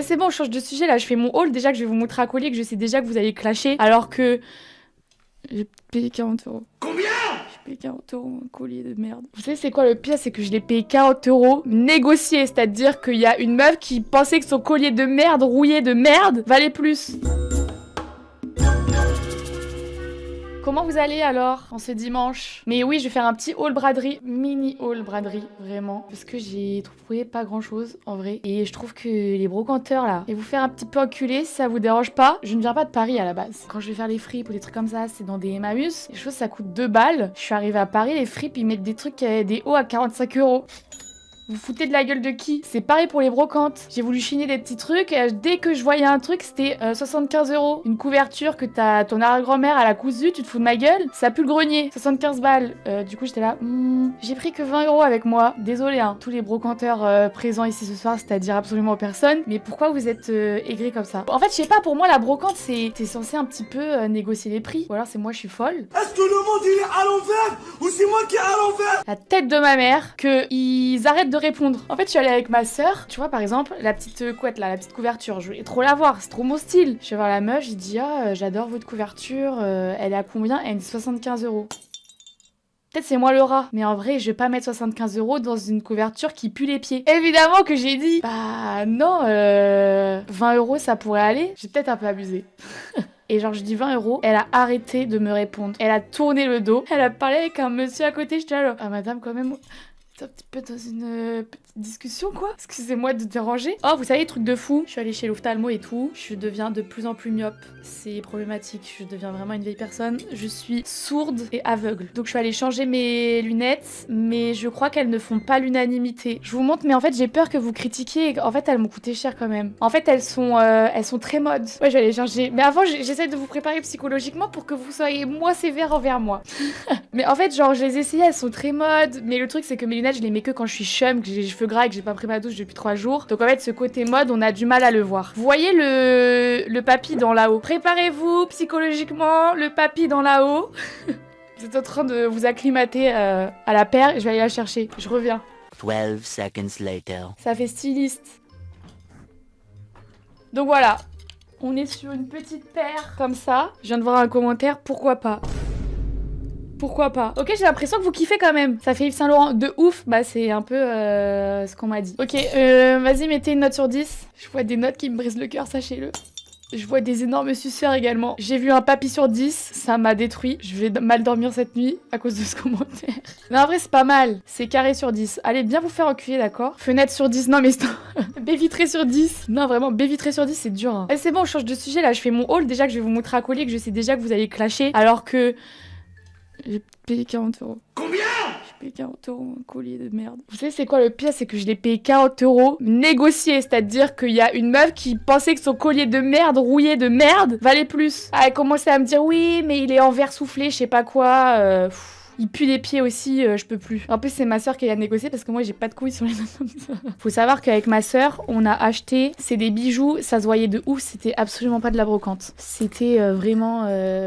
c'est bon, je change de sujet là, je fais mon haul. Déjà que je vais vous montrer un collier que je sais déjà que vous allez clasher. Alors que... J'ai payé 40 euros. Combien? J'ai payé 40 euros un collier de merde. Vous savez c'est quoi le pire? C'est que je l'ai payé 40 euros négocié. C'est-à-dire qu'il y a une meuf qui pensait que son collier de merde, rouillé de merde, valait plus. Comment vous allez alors en ce dimanche? Mais oui, je vais faire un petit haul braderie, mini haul braderie, vraiment. Parce que j'ai trouvé pas grand chose en vrai. Et je trouve que les brocanteurs là, et vous faire un petit peu enculer si ça vous dérange pas. Je ne viens pas de Paris à la base. Quand je vais faire les fripes ou des trucs comme ça, c'est dans des Emmaüs. Les choses ça coûte 2 balles. Je suis arrivée à Paris, les fripes ils mettent des trucs, des hauts à 45 euros. Vous foutez de la gueule de qui? C'est pareil pour les brocantes. J'ai voulu chiner des petits trucs et dès que je voyais un truc, c'était 75 euros. Une couverture que ton arrière-grand-mère elle a cousu, tu te fous de ma gueule? Ça pue le grenier. 75 balles. Du coup, j'étais là. J'ai pris que 20 euros avec moi. Désolé, hein. Tous les brocanteurs présents ici ce soir, c'est-à-dire absolument personne. Mais pourquoi vous êtes aigris comme ça? En fait, je sais pas, pour moi, la brocante, t'es censé un petit peu négocier les prix. Ou alors, c'est moi, je suis folle. Est-ce que le monde il est à l'envers ou c'est moi qui est à l'envers? La tête de ma mère, qu'ils arrêtent de répondre. En fait, je suis allée avec ma sœur. Tu vois, par exemple, la petite couette là, la petite couverture. Je voulais trop la voir, c'est trop mon style. Je vais voir la meuf, j'ai dit j'adore votre couverture. Elle est à combien? Elle me dit 75 euros. Peut-être c'est moi le rat, mais en vrai, je vais pas mettre 75 euros dans une couverture qui pue les pieds. Évidemment que j'ai dit, bah non, 20 euros ça pourrait aller. J'ai peut-être un peu abusé. Et genre, je dis 20 euros, elle a arrêté de me répondre. Elle a tourné le dos, elle a parlé avec un monsieur à côté, j'étais là, ah madame quand même... T'es un petit peu dans une petite discussion quoi. Excusez-moi de déranger. Oh vous savez truc de fou. Je suis allée chez l'ophtalmo et tout. Je deviens de plus en plus myope. C'est problématique. Je deviens vraiment une vieille personne. Je suis sourde et aveugle. Donc je suis allée changer mes lunettes. Mais je crois qu'elles ne font pas l'unanimité. Je vous montre mais en fait j'ai peur que vous critiquiez. En fait elles m'ont coûté cher quand même. En fait elles sont très modes. Ouais je vais aller changer. Mais avant j'essaie de vous préparer psychologiquement pour que vous soyez moins sévère envers moi. Mais en fait genre je les essayais. Elles sont très modes. Mais le truc c'est que mes lunettes je les mets que quand je suis chum, que j'ai les cheveux gras et que j'ai pas pris ma douche depuis 3 jours. Donc en fait ce côté mode on a du mal à le voir. Vous voyez le papy dans là-haut. Préparez-vous psychologiquement, le papy dans là-haut. Vous êtes en train de vous acclimater à la paire et je vais aller la chercher. Je reviens. 12 seconds later. Ça fait styliste. Donc voilà. On est sur une petite paire comme ça. Je viens de voir un commentaire, pourquoi pas? Pourquoi pas? Ok, j'ai l'impression que vous kiffez quand même. Ça fait Yves Saint Laurent de ouf. Bah, c'est un peu ce qu'on m'a dit. Ok, vas-y, mettez une note sur 10. Je vois des notes qui me brisent le cœur, sachez-le. Je vois des énormes suceurs également. J'ai vu un papy sur 10, ça m'a détruit. Je vais mal dormir cette nuit à cause de ce commentaire. Mais en vrai, c'est pas mal. C'est carré sur 10. Allez, bien vous faire enculer, d'accord? Fenêtre sur 10. Non, mais stop. Baie vitrée sur 10. Non, vraiment, baie vitrée sur 10, c'est dur. Hein. C'est bon, je change de sujet là. Je fais mon haul. Déjà que je vais vous montrer un collier que je sais déjà que vous allez clasher. Alors que... J'ai payé 40 euros. Combien? J'ai payé 40 euros un collier de merde. Vous savez c'est quoi le pire? C'est que je l'ai payé 40 euros négocié. C'est-à-dire qu'il y a une meuf qui pensait que son collier de merde, rouillé de merde, valait plus. Elle commençait à me dire oui mais il est en verre soufflé, je sais pas quoi. Il pue les pieds aussi, je peux plus. En plus, c'est ma soeur qui a négocié parce que moi, j'ai pas de couilles sur les mains comme ça. Faut savoir qu'avec ma soeur, on a acheté, c'est des bijoux, ça se voyait de ouf, c'était absolument pas de la brocante. C'était vraiment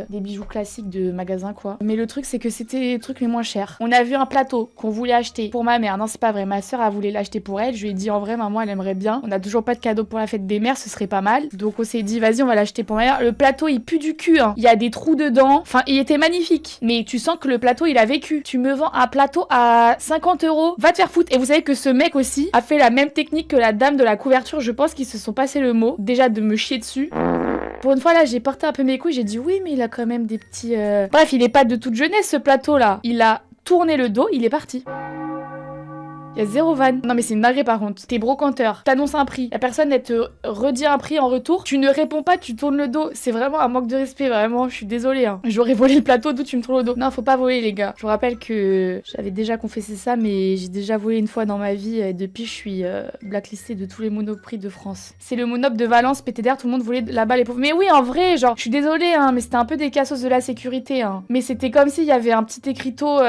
des bijoux classiques de magasin, quoi. Mais le truc, c'est que c'était les trucs les moins chers. On a vu un plateau qu'on voulait acheter pour ma mère. Non, c'est pas vrai. Ma soeur, elle voulait l'acheter pour elle. Je lui ai dit, en vrai, maman, elle aimerait bien. On a toujours pas de cadeau pour la fête des mères, ce serait pas mal. Donc, on s'est dit, vas-y, on va l'acheter pour ma mère. Le plateau, il pue du cul, hein. Il y a des trous dedans. Enfin, il était magnifique. Mais tu sens que le plateau, il a vécu. Tu me vends un plateau à 50 euros. Va te faire foutre. Et vous savez que ce mec aussi a fait la même technique que la dame de la couverture. Je pense qu'ils se sont passé le mot. Déjà de me chier dessus. Pour une fois là, j'ai porté un peu mes couilles. J'ai dit oui, mais il a quand même des petits... Bref, il est pas de toute jeunesse ce plateau là. Il a tourné le dos, il est parti. Il y a zéro vanne. Non mais c'est une dinguerie par contre. T'es brocanteur, t'annonces un prix. La personne elle te redit un prix en retour. Tu ne réponds pas, tu tournes le dos. C'est vraiment un manque de respect, vraiment. Je suis désolée. Hein. J'aurais volé le plateau d'où tu me tournes le dos. Non, faut pas voler les gars. Je vous rappelle que j'avais déjà confessé ça, mais j'ai déjà volé une fois dans ma vie. Et depuis, je suis blacklistée de tous les monoprix de France. C'est le monop de Valence, PTDR, tout le monde volait là-bas les pauvres. Mais oui, en vrai, genre, je suis désolée, hein, mais c'était un peu des cassos de la sécurité. Hein. Mais c'était comme s'il y avait un petit écriteau,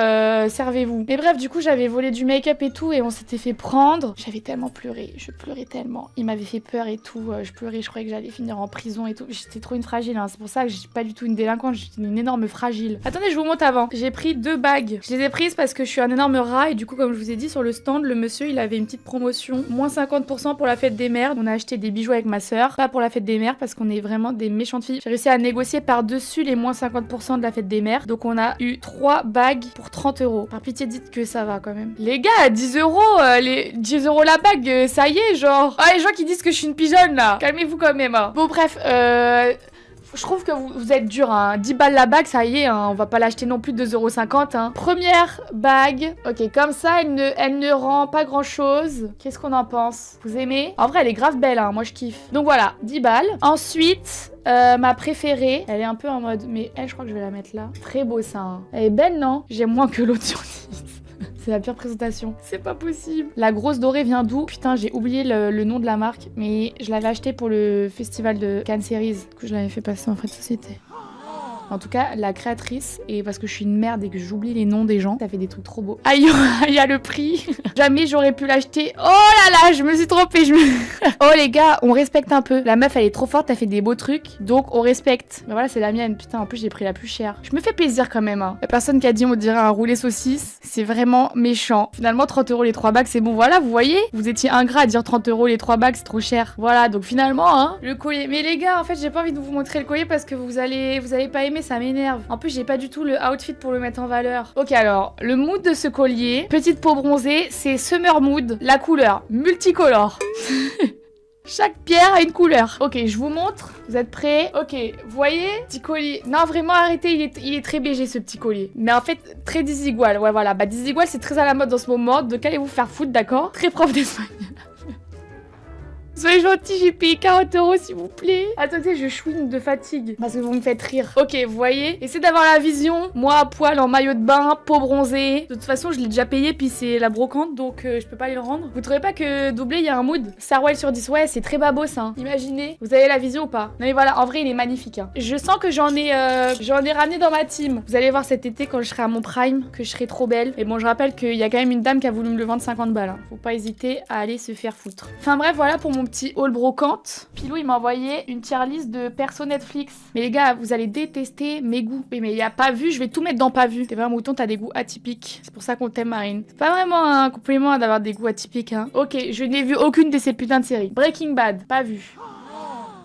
servez-vous. Mais bref, du coup, j'avais volé du make-up et tout. et on s'était fait prendre. J'avais tellement pleuré, je pleurais tellement. Il m'avait fait peur et tout. Je pleurais, je croyais que j'allais finir en prison et tout. J'étais trop une fragile, hein. C'est pour ça que je suis pas du tout une délinquante, je suis une énorme fragile. Attendez, je vous montre avant. J'ai pris 2 bagues. Je les ai prises parce que je suis un énorme rat et du coup, comme je vous ai dit sur le stand, le monsieur il avait une petite promotion. Moins 50% pour la fête des mères. On a acheté des bijoux avec ma soeur. Pas pour la fête des mères parce qu'on est vraiment des méchantes filles. J'ai réussi à négocier par-dessus les moins 50% de la fête des mères. Donc on a eu 3 bagues pour 30 €. Par pitié, dites que ça va quand même. Les gars, 10 €, les 10 € la bague, ça y est, genre. Ah, les gens qui disent que je suis une pigeonne là. Calmez-vous quand même. Hein. Bon, bref, je trouve que vous êtes dur, hein. 10 balles la bague, ça y est, hein. On va pas l'acheter non plus 2,50 €. Hein. Première bague. Ok, comme ça, elle ne rend pas grand chose. Qu'est-ce qu'on en pense? Vous aimez? En vrai, elle est grave belle, hein. Moi, je kiffe. Donc voilà, 10 balles. Ensuite, ma préférée, elle est un peu en mode... Mais elle, je crois que je vais la mettre là. Très beau, ça. Hein. Elle est belle, non? J'aime moins que l'autre sur 10. C'est la pire présentation. C'est pas possible. La grosse dorée vient d'où? Putain, j'ai oublié le nom de la marque. Mais je l'avais acheté pour le festival de Cannes Series. Que je l'avais fait passer en frais de société. En tout cas, la créatrice, et parce que je suis une merde et que j'oublie les noms des gens, ça fait des trucs trop beaux. Aïe, il y a le prix. Jamais j'aurais pu l'acheter. Oh là là, je me suis trompée. Oh les gars, on respecte un peu. La meuf, elle est trop forte, elle fait des beaux trucs. Donc, on respecte. Mais voilà, c'est la mienne. Putain, en plus, j'ai pris la plus chère. Je me fais plaisir quand même. Hein. La personne qui a dit, on dirait un roulé saucisse, c'est vraiment méchant. Finalement, 30 € les 3 bagues, c'est bon. Voilà, vous voyez? Vous étiez ingrat à dire 30 € les 3 bagues, c'est trop cher. Voilà, donc finalement, hein, le collier. Mais les gars, en fait, j'ai pas envie de vous montrer le collier parce que vous allez pas aimer. Ça m'énerve. En plus, j'ai pas du tout le outfit pour le mettre en valeur. Ok, alors, le mood de ce collier, petite peau bronzée, c'est Summer Mood. La couleur, multicolore. Chaque pierre a une couleur. Ok, je vous montre. Vous êtes prêts? Ok, vous voyez? Petit collier. Non, vraiment, arrêtez, il est très BG, ce petit collier. Mais en fait, très Desigual. Ouais, voilà. Bah, Desigual, c'est très à la mode en ce moment. Donc, allez vous faire foutre, d'accord? Très prof d'espagnol. Soyez gentils, j'ai payé 40 € s'il vous plaît. Attendez, je chouine de fatigue parce que vous me faites rire. Ok, vous voyez? Essayez d'avoir la vision. Moi à poil en maillot de bain, peau bronzée. De toute façon, je l'ai déjà payé puis c'est la brocante donc je peux pas aller le rendre. Vous trouvez pas que doublé, il y a un mood? Sarwell sur 10, ouais, c'est très babos ça. Hein. Imaginez. Vous avez la vision ou pas? Non mais voilà, en vrai, il est magnifique. Hein. Je sens que j'en ai ramené dans ma team. Vous allez voir cet été quand je serai à mon prime, que je serai trop belle. Et bon, je rappelle qu'il y a quand même une dame qui a voulu me le vendre 50 balles. Hein. Faut pas hésiter à aller se faire foutre. Enfin bref, voilà pour mon petit haul brocante. Pilou, il m'a envoyé une tier list de persos Netflix. Mais les gars, vous allez détester mes goûts. Oui, mais il y a pas vu, je vais tout mettre dans pas vu. T'es vrai, mouton, t'as des goûts atypiques. C'est pour ça qu'on t'aime, Marine. C'est pas vraiment un compliment d'avoir des goûts atypiques, hein. Ok, je n'ai vu aucune de ces putains de séries. Breaking Bad, pas vu.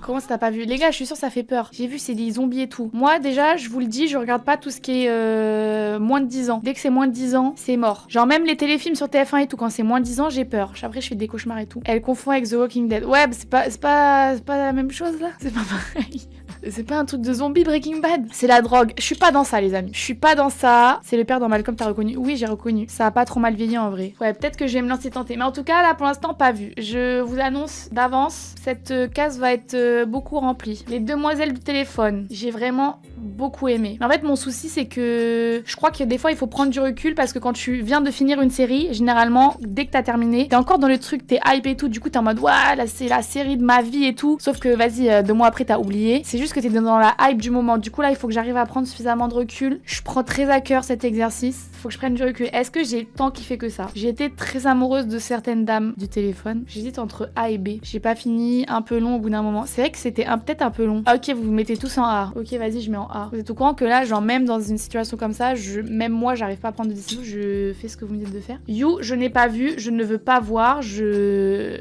Comment ça t'as pas vu? Les gars, je suis sûre ça fait peur. J'ai vu, c'est des zombies et tout. Moi, déjà, je vous le dis, je regarde pas tout ce qui est moins de 10 ans. Dès que c'est moins de 10 ans, c'est mort. Genre même les téléfilms sur TF1 et tout, quand c'est moins de 10 ans, j'ai peur. Après, je fais des cauchemars et tout. Elle confond avec The Walking Dead. Ouais, c'est pas la même chose, là. C'est pas pareil. C'est pas un truc de zombie Breaking Bad. C'est la drogue. Je suis pas dans ça, les amis. Je suis pas dans ça. C'est le père dans Malcolm, t'as reconnu? Oui, j'ai reconnu. Ça a pas trop mal vieilli en vrai. Ouais, peut-être que je vais me lancer tenter. Mais en tout cas, là, pour l'instant, pas vu. Je vous annonce d'avance, cette case va être beaucoup remplie. Les demoiselles du téléphone. J'ai vraiment beaucoup aimé. Mais en fait, mon souci, c'est que je crois que des fois, il faut prendre du recul parce que quand tu viens de finir une série, généralement, dès que t'as terminé, t'es encore dans le truc, t'es hype et tout. Du coup, t'es en mode, ouais, là, c'est la série de ma vie et tout. Sauf que, vas-y, 2 mois après, t'as oublié. C'est juste que t'es dans la hype du moment. Du coup, là, il faut que j'arrive à prendre suffisamment de recul. Je prends très à cœur cet exercice. Faut que je prenne du recul. Est-ce que j'ai tant kiffé que ça? J'ai été très amoureuse de certaines dames du téléphone. J'hésite entre A et B. J'ai pas fini, un peu long au bout d'un moment. C'est vrai que c'était peut-être un peu long. Ah, ok, vous vous mettez tous en A. Ok, vas-y, je mets en A. Vous êtes au courant que là, genre, même dans une situation comme ça, même moi, j'arrive pas à prendre de décision. Je fais ce que vous me dites de faire. You, je n'ai pas vu. Je ne veux pas voir.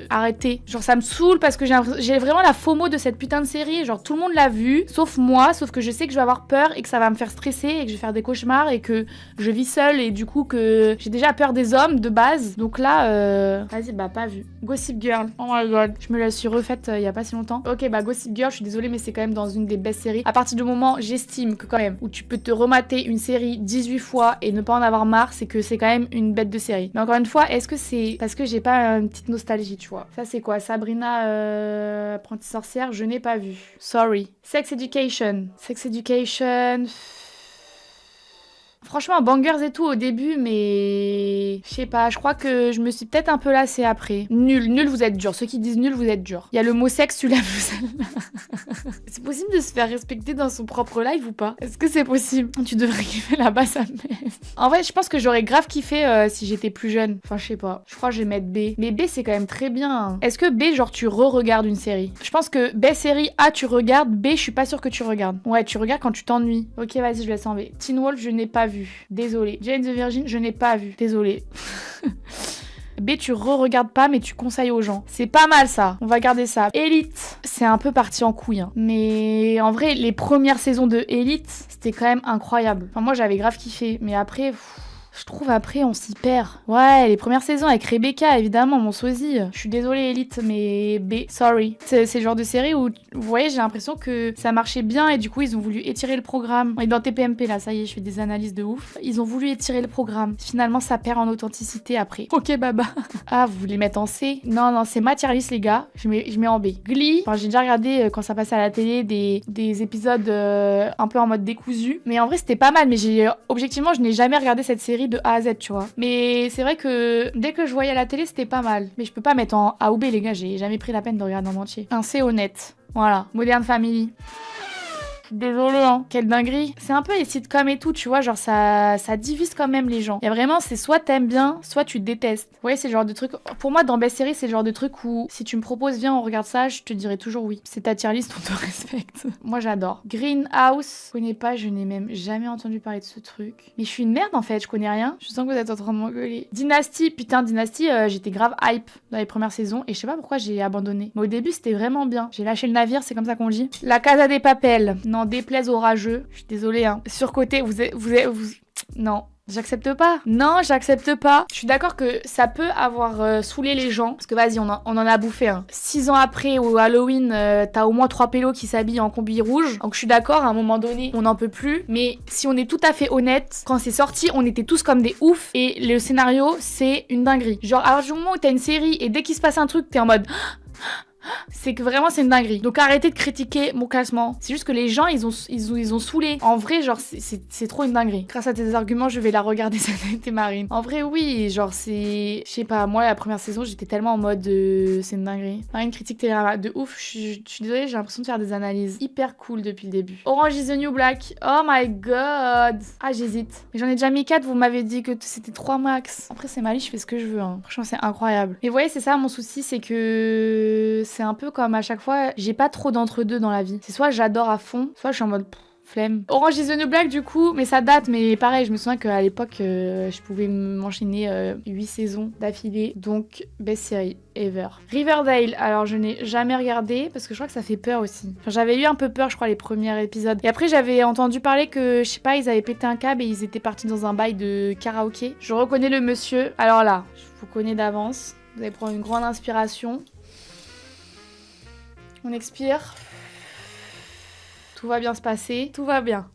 Arrêtez. Genre, ça me saoule parce que j'ai vraiment la FOMO de cette putain de série. Genre, tout le monde l'a vu. Sauf moi, sauf que je sais que je vais avoir peur et que ça va me faire stresser et que je vais faire des cauchemars et que je vis seule et du coup que j'ai déjà peur des hommes de base. Donc là, vas-y, bah pas vu. Gossip Girl, oh my god, je me la suis refaite il y a pas si longtemps. Ok, bah Gossip Girl, je suis désolée mais c'est quand même dans une des best séries. À partir du moment, j'estime que quand même, où tu peux te remater une série 18 fois et ne pas en avoir marre, c'est que c'est quand même une bête de série. Mais encore une fois, est-ce que c'est parce que j'ai pas une petite nostalgie, tu vois? Ça c'est quoi? Sabrina, apprentie sorcière, je n'ai pas vu. Sorry. Sex Education. Sex Education. Franchement, bangers et tout au début, mais je sais pas, je crois que je me suis peut-être un peu lassée après. Nul, vous êtes dur. Ceux qui disent nul, vous êtes dur. Il y a le mot sexe, tu l'as vu celle-là. C'est possible de se faire respecter dans son propre live ou pas? Est-ce que c'est possible? Tu devrais kiffer là-bas, sa mère. En vrai, je pense que j'aurais grave kiffé si j'étais plus jeune. Enfin, je sais pas. Je crois que je vais mettre B. Mais B, c'est quand même très bien. Est-ce que B, genre, tu re-regardes une série? Je pense que B série, A, tu regardes. B, je suis pas sûre que tu regardes. Ouais, tu regardes quand tu t'ennuies. Ok, vas-y, je laisse en B. Teen Wolf, je n'ai pas vu. Désolée. Jane the Virgin, je n'ai pas vu. Désolée. B, tu re-regardes pas, mais tu conseilles aux gens. C'est pas mal, ça. On va garder ça. Elite, c'est un peu parti en couille. Hein. Mais en vrai, les premières saisons de Elite, c'était quand même incroyable. Enfin, moi, j'avais grave kiffé. Mais après... Je trouve après on s'y perd. Ouais, les premières saisons avec Rebecca, évidemment, mon sosie. Je suis désolée Elite, mais B, sorry. C'est le genre de série où, vous voyez, j'ai l'impression que ça marchait bien et du coup ils ont voulu étirer le programme. On est dans TPMP là, ça y est, je fais des analyses de ouf. Ils ont voulu étirer le programme. Finalement ça perd en authenticité après. Ok baba. Ah, vous voulez mettre en C? Non, c'est ma tier list les gars. Je mets en B. Glee, enfin j'ai déjà regardé quand ça passait à la télé des épisodes un peu en mode décousu. Mais en vrai c'était pas mal, mais objectivement je n'ai jamais regardé cette série de A à Z, tu vois. Mais c'est vrai que dès que je voyais à la télé, c'était pas mal. Mais je peux pas mettre en A ou B, les gars, j'ai jamais pris la peine de regarder en entier. Un C honnête. Voilà. Modern Family. Désolée, hein. Quelle dinguerie. C'est un peu les sitcoms et tout, tu vois, genre ça divise quand même les gens. Il y a vraiment, c'est soit t'aimes bien, soit tu détestes. Vous voyez, c'est le genre de truc... Pour moi, dans Best Série, c'est le genre de truc où si tu me proposes, viens, on regarde ça, je te dirais toujours oui. C'est ta tier list, on te respecte. Moi, j'adore. Greenhouse, je connais pas, je n'ai même jamais entendu parler de ce truc. Mais je suis une merde, en fait, je connais rien. Je sens que vous êtes en train de m'engueuler. Dynasty, putain, Dynasty, j'étais grave hype dans les premières saisons et je sais pas pourquoi j'ai abandonné. Mais au début, c'était vraiment bien. J'ai lâché le navire, c'est comme ça qu'on le dit. La Casa des Papel. Non, déplaise aux rageux. Je suis désolée, hein. Surcoté, vous... Non. J'accepte pas. Non, j'accepte pas. Je suis d'accord que ça peut avoir saoulé les gens. Parce que vas-y, on en a bouffé. Hein. 6 ans après, au Halloween, t'as au moins 3 pélos qui s'habillent en combi rouge. Donc je suis d'accord, à un moment donné, on n'en peut plus. Mais si on est tout à fait honnête, quand c'est sorti, on était tous comme des oufs. Et le scénario, c'est une dinguerie. Genre, à partir du moment où t'as une série et dès qu'il se passe un truc, t'es en mode... C'est que vraiment c'est une dinguerie. Donc arrêtez de critiquer mon classement. C'est juste que les gens ils ont saoulé. En vrai genre c'est trop une dinguerie. Grâce à tes arguments je vais la regarder cette été Marine. En vrai oui genre c'est... Je sais pas moi la première saison j'étais tellement en mode c'est une dinguerie. Marine critique Télérama de ouf. Je suis désolée j'ai l'impression de faire des analyses hyper cool depuis le début. Orange is the New Black. Oh my god. Ah j'hésite. Mais j'en ai déjà mis 4 vous m'avez dit que c'était 3 max. Après c'est ma liste je fais ce que je veux hein. Franchement c'est incroyable. Mais vous voyez c'est ça mon souci c'est que... C'est un peu comme à chaque fois, j'ai pas trop d'entre-deux dans la vie. C'est soit j'adore à fond, soit je suis en mode flemme. Orange is the New Black du coup, mais ça date, mais pareil, je me souviens qu'à l'époque, je pouvais m'enchaîner 8 saisons d'affilée, donc best série ever. Riverdale, alors je n'ai jamais regardé parce que je crois que ça fait peur aussi. Enfin, j'avais eu un peu peur, je crois, les premiers épisodes. Et après, j'avais entendu parler que, je sais pas, ils avaient pété un câble et ils étaient partis dans un bail de karaoké. Je reconnais le monsieur. Alors là, je vous connais d'avance. Vous allez prendre une grande inspiration. On expire. Tout va bien se passer. Tout va bien.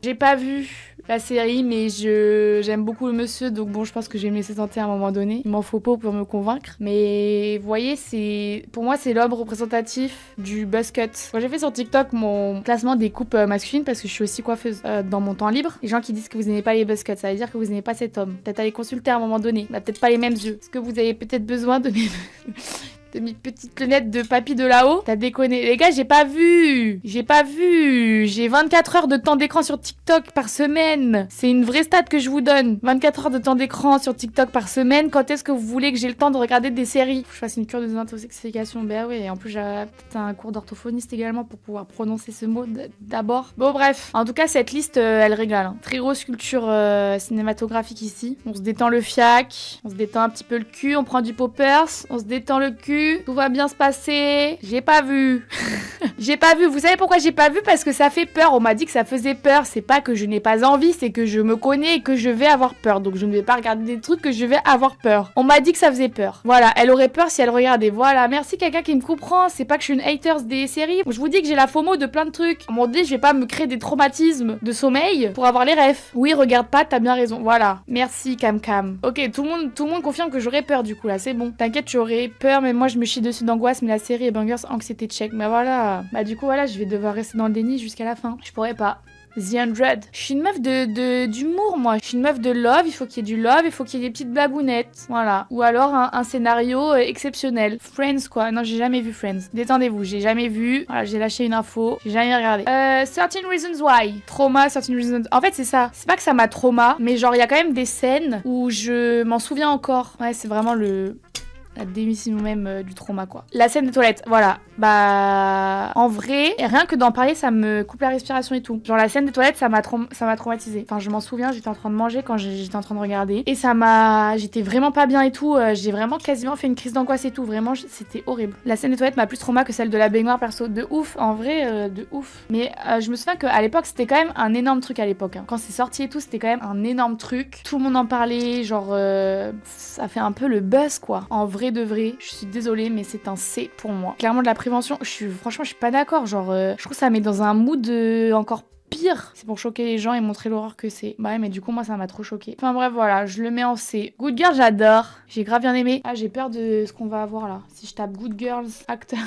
J'ai pas vu la série, mais j'aime beaucoup le monsieur, donc bon, je pense que je vais me laisser tenter à un moment donné. Il m'en faut pas pour me convaincre. Mais vous voyez, pour moi, c'est l'homme représentatif du buzz cut. Quand j'ai fait sur TikTok mon classement des coupes masculines, parce que je suis aussi coiffeuse dans mon temps libre, les gens qui disent que vous n'aimez pas les buzz cuts, ça veut dire que vous n'aimez pas cet homme. Peut-être aller consulter à un moment donné. On a peut-être pas les mêmes yeux. Est-ce que vous avez peut-être besoin de mes petites lunettes de papy de là-haut? T'as déconné. Les gars, j'ai pas vu. J'ai 24 heures de temps d'écran sur TikTok par semaine. C'est une vraie stat que je vous donne. 24 heures de temps d'écran sur TikTok par semaine. Quand est-ce que vous voulez que j'ai le temps de regarder des séries? Faut que je fasse une cure de désintoxication. Ben ouais, et en plus j'ai peut-être un cours d'orthophoniste également pour pouvoir prononcer ce mot d'abord. Bon bref, en tout cas cette liste, elle régale. Hein. Très grosse culture cinématographique ici. On se détend le fiac, on se détend un petit peu le cul, on prend du poppers, on se détend le cul. Tout va bien se passer. J'ai pas vu. J'ai pas vu. Vous savez pourquoi j'ai pas vu? Parce que ça fait peur. On m'a dit que ça faisait peur. C'est pas que je n'ai pas envie, c'est que je me connais et que je vais avoir peur. Donc je ne vais pas regarder des trucs que je vais avoir peur. On m'a dit que ça faisait peur. Voilà, elle aurait peur si elle regardait. Voilà, merci quelqu'un qui me comprend. C'est pas que je suis une haters des séries. Je vous dis que j'ai la FOMO de plein de trucs. À un moment donné, je vais pas me créer des traumatismes de sommeil pour avoir les refs. Oui, regarde pas, t'as bien raison. Voilà. Merci Cam Cam. Ok, tout le monde confirme que j'aurais peur du coup là. C'est bon. T'inquiète, j'aurais peur, mais moi je me chie dessus d'angoisse, mais la série est bangers, anxiété check. Mais voilà. Bah du coup voilà, je vais devoir rester dans le déni jusqu'à la fin. Je pourrais pas. The 100. Je suis une meuf d'humour, moi. Je suis une meuf de love, il faut qu'il y ait du love, il faut qu'il y ait des petites blagounettes. Voilà. Ou alors un scénario exceptionnel. Friends, quoi. Non, j'ai jamais vu Friends. Détendez-vous, j'ai jamais vu. Voilà, j'ai lâché une info. J'ai jamais regardé. 13 Reasons Why. Trauma, 13 Reasons... En fait, c'est ça. C'est pas que ça m'a trauma, mais genre, il y a quand même des scènes où je m'en souviens encore. Ouais, c'est vraiment la démission même du trauma, quoi. La scène des toilettes, voilà. Bah, en vrai, rien que d'en parler, ça me coupe la respiration et tout. Genre la scène des toilettes, ça m'a traumatisée. Enfin, je m'en souviens, j'étais en train de manger quand j'étais en train de regarder. Et j'étais vraiment pas bien et tout. J'ai vraiment quasiment fait une crise d'angoisse et tout. Vraiment, c'était horrible. La scène des toilettes m'a plus trauma que celle de la baignoire, perso. De ouf, en vrai, de ouf. Mais je me souviens qu'à l'époque, c'était quand même un énorme truc à l'époque. Hein. Quand c'est sorti et tout, c'était quand même un énorme truc. Tout le monde en parlait, genre, ça fait un peu le buzz, quoi. En vrai de vrai, je suis désolée, mais c'est un C pour moi. Clairement, de la prévention, franchement, je suis pas d'accord. Genre, je trouve que ça met dans un mood encore pire. C'est pour choquer les gens et montrer l'horreur que c'est. Bah ouais, mais du coup, moi, ça m'a trop choqué. Enfin bref, voilà, je le mets en C. Good Girl, j'adore. J'ai grave bien aimé. Ah, j'ai peur de ce qu'on va avoir là. Si je tape Good Girls, acteur.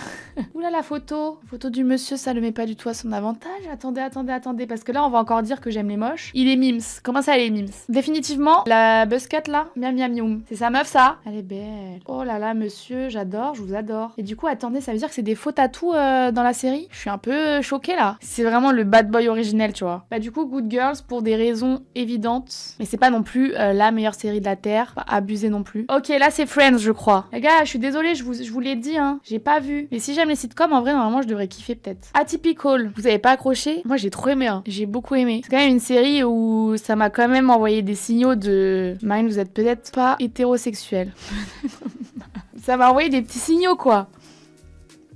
Oula, la photo. La photo du monsieur, ça le met pas du tout à son avantage. Attendez. Parce que là, on va encore dire que j'aime les moches. Il est mimes. Comment ça, il est mimes? Définitivement, la buzzcut là, miam miam youm. C'est sa meuf, ça. Elle est belle. Oh là là, monsieur, j'adore, je vous adore. Et du coup, attendez, ça veut dire que c'est des faux tatous dans la série? Je suis un peu choquée là. C'est vraiment le bad boy original, tu vois. Bah du coup, Good Girls pour des raisons évidentes. Mais c'est pas non plus la meilleure série de la Terre. Pas abusé non plus. Ok, là c'est Friends, je crois. Les gars, je suis désolée, je vous l'ai dit, hein. J'ai pas vu. Mais si j'aime les sitcoms, en vrai, normalement, je devrais kiffer peut-être. Atypical, vous avez pas accroché? Moi, j'ai trop aimé, hein. J'ai beaucoup aimé. C'est quand même une série où ça m'a quand même envoyé des signaux de... Marine, vous êtes peut-être pas hétérosexuel. Ça m'a envoyé des petits signaux, quoi.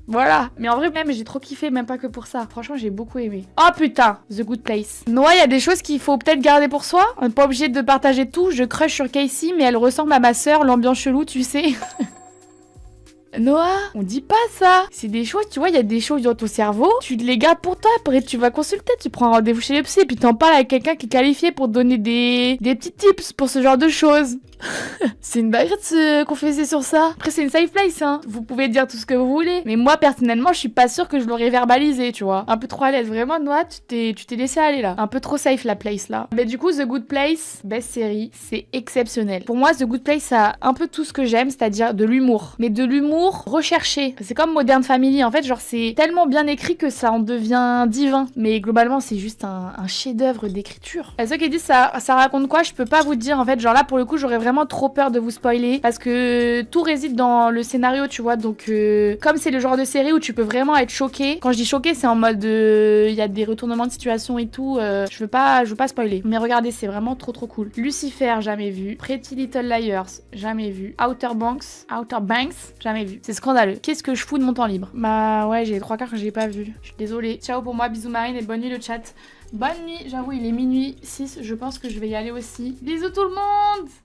Voilà. Mais en vrai, même, j'ai trop kiffé, même pas que pour ça. Franchement, j'ai beaucoup aimé. Oh putain, The Good Place. Noah, il y a des choses qu'il faut peut-être garder pour soi. On n'est pas obligé de partager tout. Je crush sur Casey, mais elle ressemble à ma sœur, l'ambiance chelou, tu sais. Noah, on dit pas ça. C'est des choses, tu vois, il y a des choses dans ton cerveau, tu les gardes pour toi, après tu vas consulter, tu prends un rendez-vous chez le psy, et puis t'en parles avec quelqu'un qui est qualifié pour te donner des petits tips pour ce genre de choses. C'est une dinguerie de se confesser sur ça. Après, c'est une safe place, hein. Vous pouvez dire tout ce que vous voulez. Mais moi, personnellement, je suis pas sûre que je l'aurais verbalisé, tu vois. Un peu trop à l'aise. Vraiment, Noah, tu t'es laissé aller là. Un peu trop safe la place là. Mais du coup, The Good Place, best série, c'est exceptionnel. Pour moi, The Good Place a un peu tout ce que j'aime, c'est-à-dire de l'humour. Mais de l'humour recherché. C'est comme Modern Family, en fait, genre c'est tellement bien écrit que ça en devient divin. Mais globalement, c'est juste un chef-d'œuvre d'écriture. Et ceux qui disent ça raconte quoi, je peux pas vous dire. En fait, genre là, pour le coup, j'aurais vraiment trop peur de vous spoiler parce que tout réside dans le scénario, tu vois. Donc, comme c'est le genre de série où tu peux vraiment être choqué. Quand je dis choqué, c'est en mode il y a des retournements de situation et tout. Je veux pas spoiler. Mais regardez, c'est vraiment trop cool. Lucifer, jamais vu. Pretty Little Liars, jamais vu. Outer Banks, jamais vu. C'est scandaleux. Qu'est-ce que je fous de mon temps libre? Bah ouais, j'ai les 3 quarts que j'ai pas vu. Je suis désolée. Ciao pour moi, bisous Marine et bonne nuit le chat. Bonne nuit, j'avoue, il est minuit 6. Je pense que je vais y aller aussi. Bisous tout le monde!